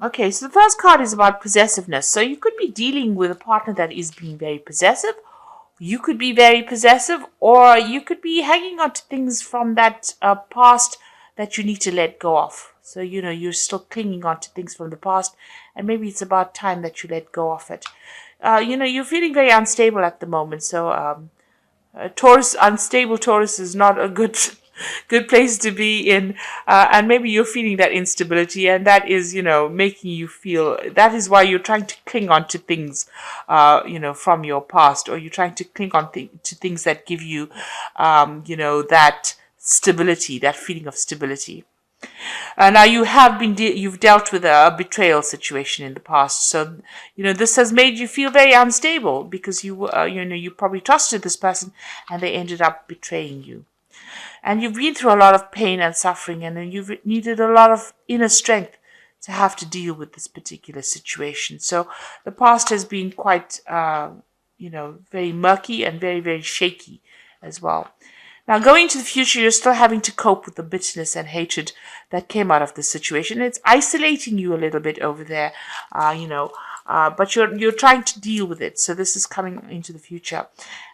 Okay, so the first card is about possessiveness. So you could be dealing with a partner that is being very possessive. You could be very possessive, or you could be hanging on to things from that past that you need to let go of. So, you're still clinging on to things from the past, and maybe it's about time that you let go of it. You're feeling very unstable at the moment. So, unstable Taurus is not a good good place to be in, and maybe you're feeling that instability, and that is, making you feel. That is why you're trying to cling on to things, from your past, or you're trying to cling on to things that give you, that stability, that feeling of stability. Now you have you've dealt with a betrayal situation in the past, so this has made you feel very unstable because you probably trusted this person and they ended up betraying you, and you've been through a lot of pain and suffering, and then you've needed a lot of inner strength to have to deal with this particular situation. So the past has been quite, very murky and very, very shaky as well. Now, going into the future, you're still having to cope with the bitterness and hatred that came out of this situation. It's isolating you a little bit over there, but you're trying to deal with it. So this is coming into the future,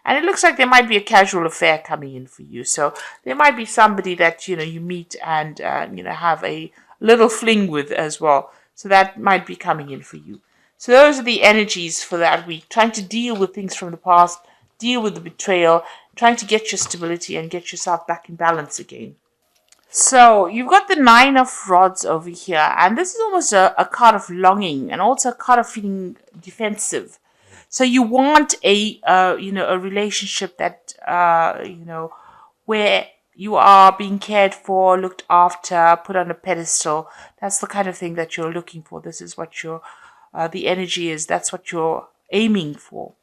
and it looks like there might be a casual affair coming in for you. So there might be somebody that you meet and have a little fling with as well. So that might be coming in for you. So those are the energies for that week, trying to deal with things from the past, deal with the betrayal, trying to get your stability and get yourself back in balance again. So you've got the Nine of Rods over here, and this is almost a card of longing and also a card of feeling defensive. So you want a relationship that where you are being cared for, looked after, put on a pedestal. That's the kind of thing that you're looking for. This is what the energy is. That's what you're aiming for.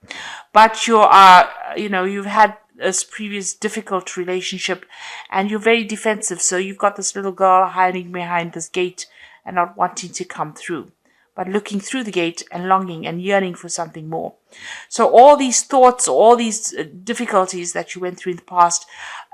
But you've had this previous difficult relationship and you're very defensive. So you've got this little girl hiding behind this gate and not wanting to come through, but looking through the gate and longing and yearning for something more. So all these thoughts, all these difficulties that you went through in the past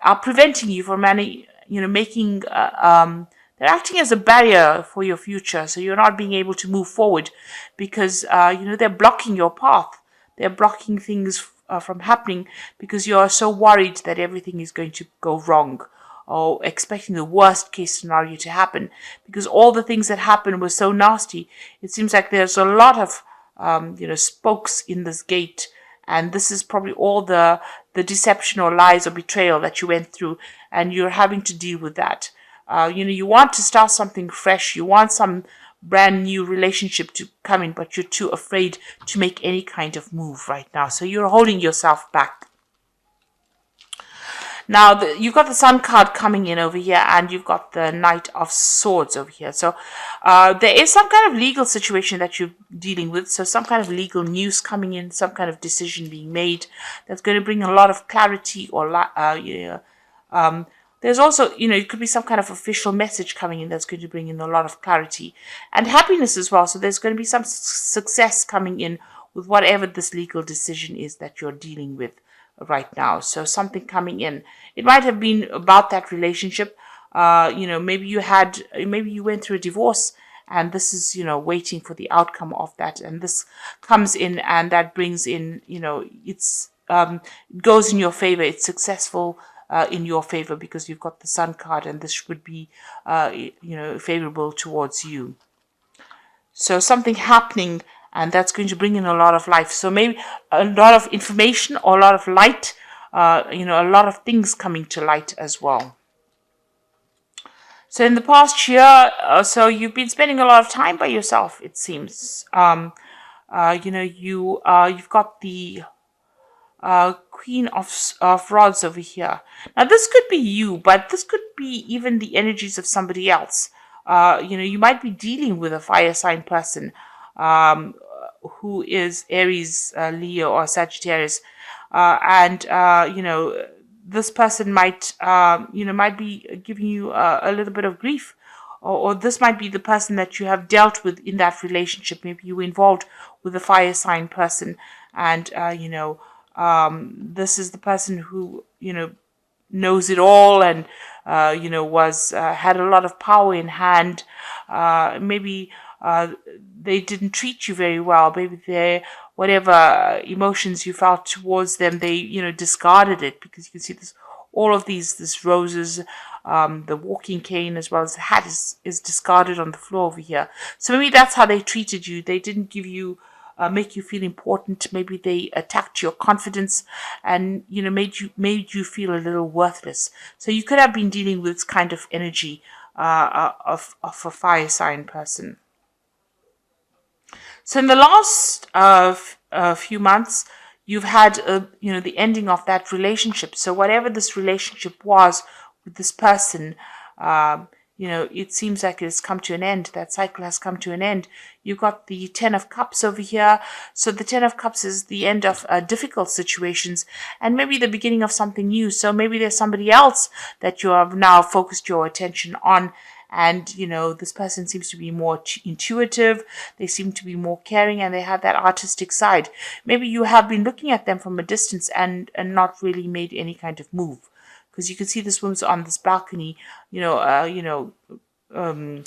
are preventing you from making, they're acting as a barrier for your future. So you're not being able to move forward because, they're blocking your path. They're blocking things from happening because you are so worried that everything is going to go wrong, or expecting the worst case scenario to happen because all the things that happened were so nasty. It seems like there's a lot of spokes in this gate, and this is probably all the deception or lies or betrayal that you went through, and you're having to deal with that. You want to start something fresh. You want some brand new relationship to come in, but you're too afraid to make any kind of move right now. So you're holding yourself back. Now, you've got the Sun card coming in over here, and you've got the Knight of Swords over here. So there is some kind of legal situation that you're dealing with. So some kind of legal news coming in, some kind of decision being made that's going to bring a lot of clarity or there's also, it could be some kind of official message coming in that's going to bring in a lot of clarity and happiness as well. So there's going to be some success coming in with whatever this legal decision is that you're dealing with right now. So something coming in. It might have been about that relationship. Maybe you went through a divorce and this is, waiting for the outcome of that. And this comes in and that brings in, it goes in your favor. It's successful in your favor because you've got the Sun card and this would be, favorable towards you. So something happening and that's going to bring in a lot of life. So maybe a lot of information or a lot of light, a lot of things coming to light as well. So in the past year, so you've been spending a lot of time by yourself, it seems. You've got the Queen of Rods over here. Now this could be you, but this could be even the energies of somebody else. You might be dealing with a fire sign person who is Aries, Leo, or Sagittarius, and this person might be giving you a little bit of grief. Or this might be the person that you have dealt with in that relationship. Maybe you were involved with a fire sign person, and this is the person who knows it all and was had a lot of power in hand. Maybe uh, they didn't treat you very well. Maybe they, whatever emotions you felt towards them, they, discarded it, because you can see this, all of this roses, the walking cane as well as the hat is discarded on the floor over here. So maybe that's how they treated you. They didn't give you, make you feel important. Maybe they attacked your confidence, and made you feel a little worthless. So you could have been dealing with this kind of energy of a fire sign person. So in the last few months, you've had the ending of that relationship. So whatever this relationship was with this person, um, it seems like it's come to an end. That cycle has come to an end. You've got the Ten of Cups over here. So the Ten of Cups is the end of difficult situations, and maybe the beginning of something new. So maybe there's somebody else that you have now focused your attention on, and this person seems to be more intuitive, they seem to be more caring, and they have that artistic side. Maybe you have been looking at them from a distance and not really made any kind of move, because you can see this woman's on this balcony, um,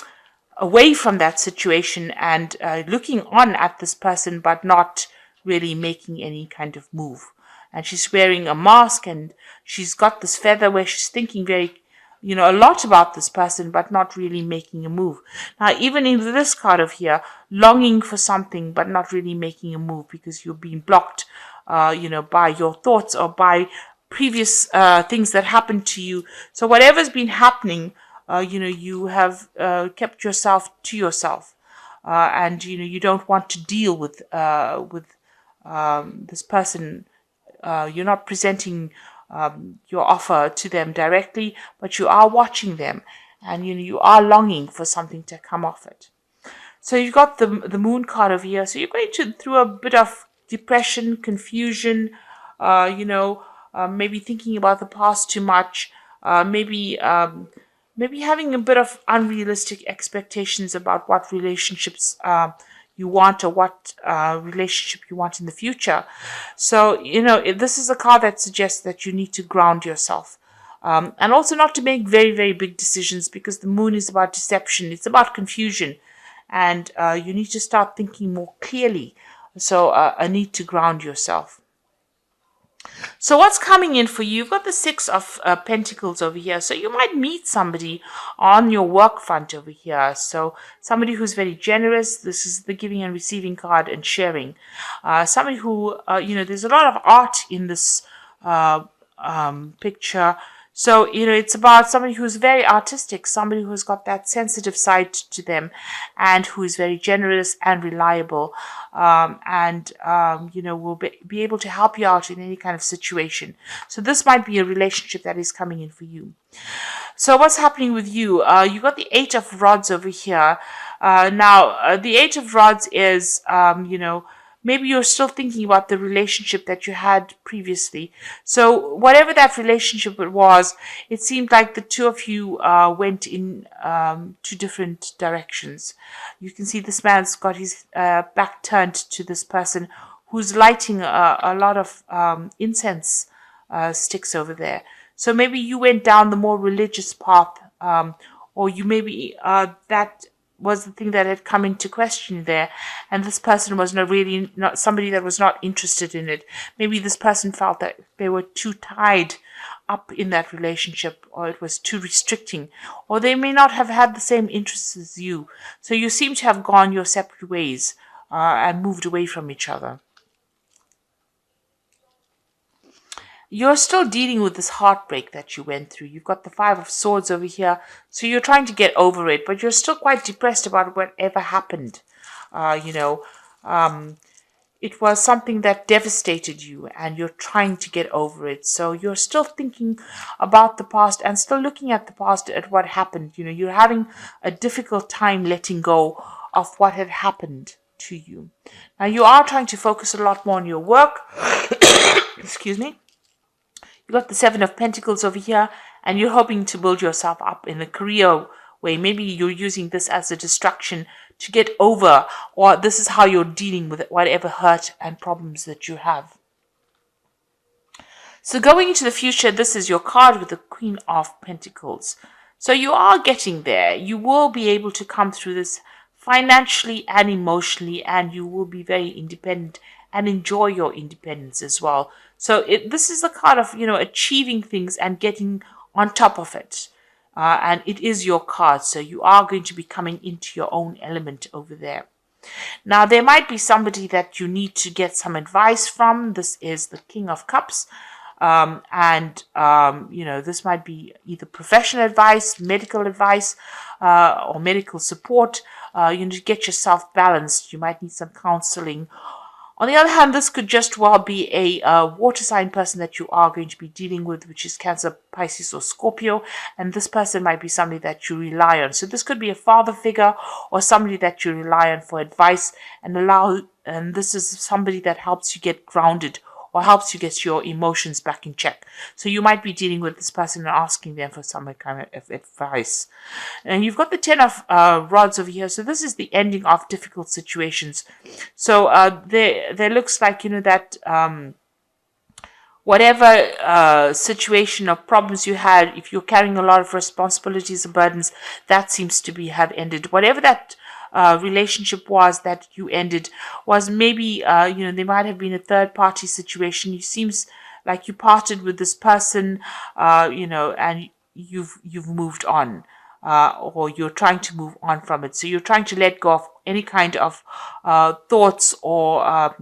away from that situation, and looking on at this person, but not really making any kind of move. And she's wearing a mask, and she's got this feather where she's thinking very, a lot about this person, but not really making a move. Now, even in this card of here, longing for something, but not really making a move, because you're being blocked, by your thoughts, or by previous things that happened to you. So whatever's been happening, you have kept yourself to yourself, and you don't want to deal with this person. You're not presenting your offer to them directly, but you are watching them, and you are longing for something to come off it. So you've got the Moon card over here. So you're going through a bit of depression, confusion, maybe thinking about the past too much, maybe having a bit of unrealistic expectations about what relationships you want, or what relationship you want in the future. So, this is a card that suggests that you need to ground yourself. And also not to make very, very big decisions, because the moon is about deception. It's about confusion. And you need to start thinking more clearly. So a need to ground yourself. So what's coming in for you? You've got the Six of Pentacles over here. So you might meet somebody on your work front over here. So somebody who's very generous. This is the giving and receiving card, and sharing. Somebody who, there's a lot of art in this picture. So, it's about somebody who's very artistic, somebody who's got that sensitive side to them, and who is very generous and reliable, and will be able to help you out in any kind of situation. So this might be a relationship that is coming in for you. So what's happening with you? You got the Eight of Rods over here. Now, the Eight of Rods is, maybe you're still thinking about the relationship that you had previously. So whatever that relationship was, it seemed like the two of you went in two different directions. You can see this man's got his back turned to this person, who's lighting a lot of incense sticks over there. So maybe you went down the more religious path, or you maybe that was the thing that had come into question there, and this person was not somebody that was not interested in it. Maybe this person felt that they were too tied up in that relationship, or it was too restricting, or they may not have had the same interests as you. So you seem to have gone your separate ways and moved away from each other. You're still dealing with this heartbreak that you went through. You've got the Five of Swords over here. So you're trying to get over it, but you're still quite depressed about whatever happened. It was something that devastated you, and you're trying to get over it. So you're still thinking about the past and still looking at the past, at what happened. You're having a difficult time letting go of what had happened to you. Now, you are trying to focus a lot more on your work. Excuse me. You got the Seven of Pentacles over here, and you're hoping to build yourself up in a career way. Maybe you're using this as a distraction to get over, or this is how you're dealing with whatever hurt and problems that you have. So going into the future, this is your card with the Queen of Pentacles. So you are getting there. You will be able to come through this financially and emotionally, and you will be very independent and enjoy your independence as well. So this is the card of, achieving things and getting on top of it. And it is your card, so you are going to be coming into your own element over there. Now, there might be somebody that you need to get some advice from. This is the King of Cups. This might be either professional advice, medical advice, or medical support. You need to get yourself balanced. You might need some counseling. On the other hand, this could just well be a water sign person that you are going to be dealing with, which is Cancer, Pisces, or Scorpio. And this person might be somebody that you rely on. So this could be a father figure or somebody that you rely on for advice, and this is somebody that helps you get grounded or helps you get your emotions back in check. So you might be dealing with this person and asking them for some kind of advice. And you've got the Ten of Rods over here. So this is the ending of difficult situations. So there looks like, that whatever situation or problems you had, if you're carrying a lot of responsibilities and burdens, that seems to have ended. Whatever that relationship was that you ended was maybe, there might have been a third party situation. It seems like you parted with this person, and you've moved on. Or you're trying to move on from it. So you're trying to let go of any kind of thoughts or,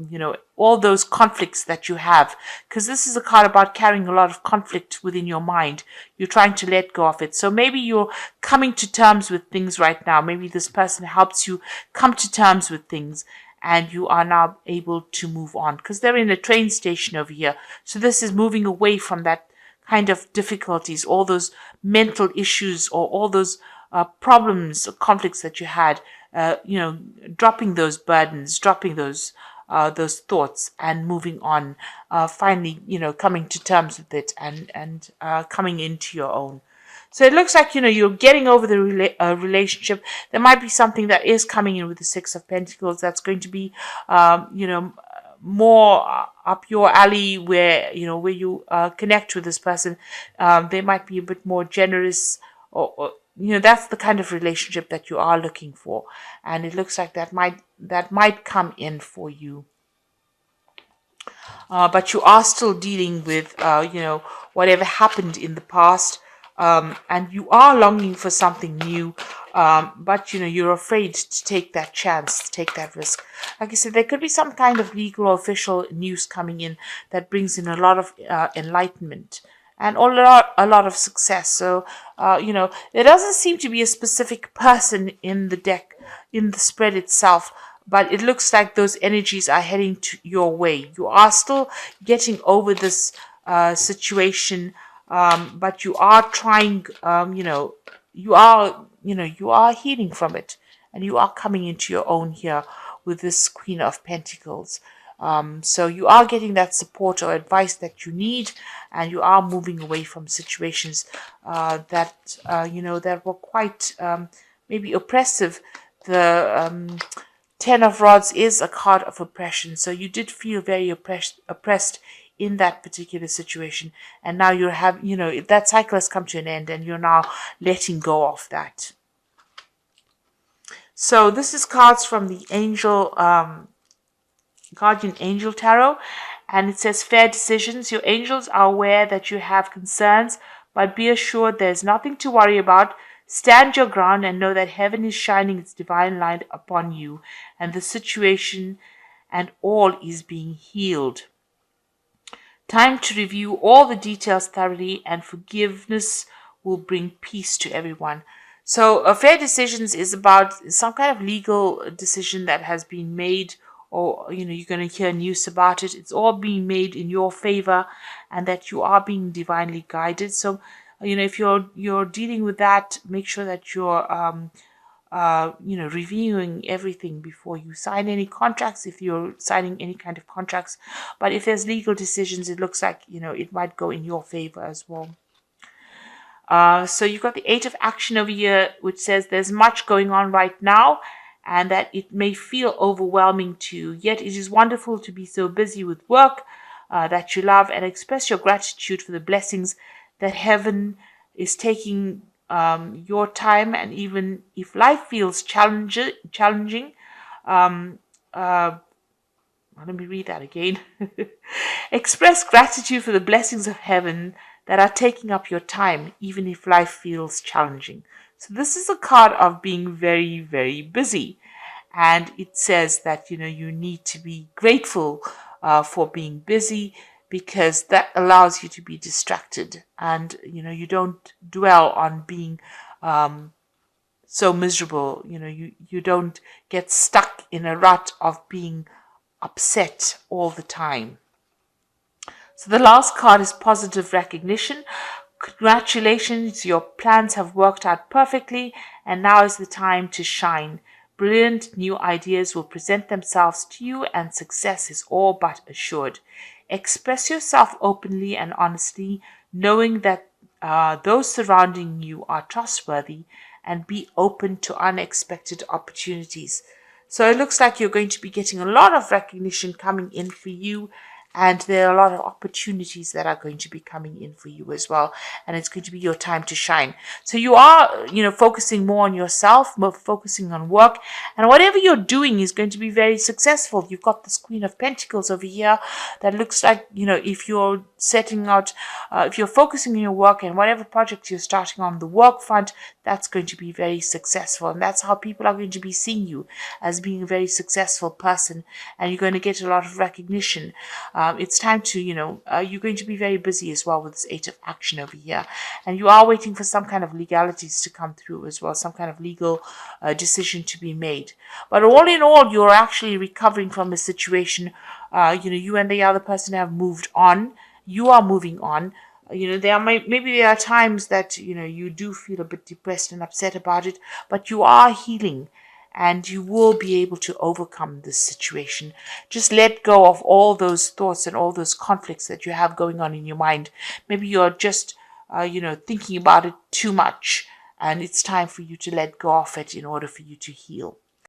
all those conflicts that you have. Because this is a card about carrying a lot of conflict within your mind. You're trying to let go of it. So maybe you're coming to terms with things right now. Maybe this person helps you come to terms with things, and you are now able to move on. Because they're in a train station over here. So this is moving away from that kind of difficulties, all those mental issues or all those problems or conflicts that you had, dropping those burdens, dropping those thoughts and moving on, finally, coming to terms with it and coming into your own. So it looks like, you're getting over the relationship. There might be something that is coming in with the Six of Pentacles that's going to be, more up your alley, where you connect with this person. They might be a bit more generous, or that's the kind of relationship that you are looking for, and it looks like that might come in for you. But you are still dealing with whatever happened in the past, and you are longing for something new. But you're afraid to take that chance, to take that risk. Like I said, there could be some kind of legal or official news coming in that brings in a lot of enlightenment and a lot of success. So, there doesn't seem to be a specific person in the deck, in the spread itself, but it looks like those energies are heading to your way. You are still getting over this situation, but you are trying, you are healing from it, and you are coming into your own here with this Queen of Pentacles. So you are getting that support or advice that you need, and you are moving away from situations that were quite maybe oppressive. The Ten of Rods is a card of oppression, so you did feel very oppressed in that particular situation, and now you have, that cycle has come to an end, and you're now letting go of that. So this is cards from the Angel Guardian Angel Tarot, and it says fair decisions. Your angels are aware that you have concerns, but be assured there's nothing to worry about. Stand your ground and know that heaven is shining its divine light upon you, and the situation and all is being healed. Time to review all the details thoroughly, and forgiveness will bring peace to everyone. So fair decisions is about some kind of legal decision that has been made, or you're going to hear news about it. It's all being made in your favor, and that you are being divinely guided. So if you're dealing with that, make sure that you're reviewing everything before you sign any contracts, if you're signing any kind of contracts. But if there's legal decisions, it looks like, it might go in your favor as well. So you've got the Eight of Action over here, which says there's much going on right now, and that it may feel overwhelming to you. Yet it is wonderful to be so busy with work that you love, and express your gratitude for the blessings that heaven is taking your time, and even if life feels challenging, um, uh, let me read that again. Express gratitude for the blessings of heaven that are taking up your time, even if life feels challenging. So, this is a card of being very, very busy. And it says that, you need to be grateful for being busy, because that allows you to be distracted, and, you don't dwell on being so miserable. You don't get stuck in a rut of being upset all the time. So the last card is positive recognition. Congratulations, your plans have worked out perfectly, and now is the time to shine. Brilliant new ideas will present themselves to you, and success is all but assured. Express yourself openly and honestly, knowing that those surrounding you are trustworthy, and be open to unexpected opportunities. So it looks like you're going to be getting a lot of recognition coming in for you, and there are a lot of opportunities that are going to be coming in for you as well, and it's going to be your time to shine. So you are, focusing more on yourself, more focusing on work, and whatever you're doing is going to be very successful. You've got this Queen of Pentacles over here that looks like, if you're setting out, if you're focusing on your work and whatever project you're starting on the work front, that's going to be very successful, and that's how people are going to be seeing you, as being a very successful person, and you're going to get a lot of recognition. It's time to, you're going to be very busy as well with this Eight of Action over here, and you are waiting for some kind of legalities to come through as well, some kind of legal decision to be made. But all in all, you're actually recovering from a situation. You and the other person have moved on. You are moving on. Maybe there are times that you do feel a bit depressed and upset about it, but you are healing, and you will be able to overcome this situation. Just let go of all those thoughts and all those conflicts that you have going on in your mind. Maybe you're just thinking about it too much, and it's time for you to let go of it in order for you to heal.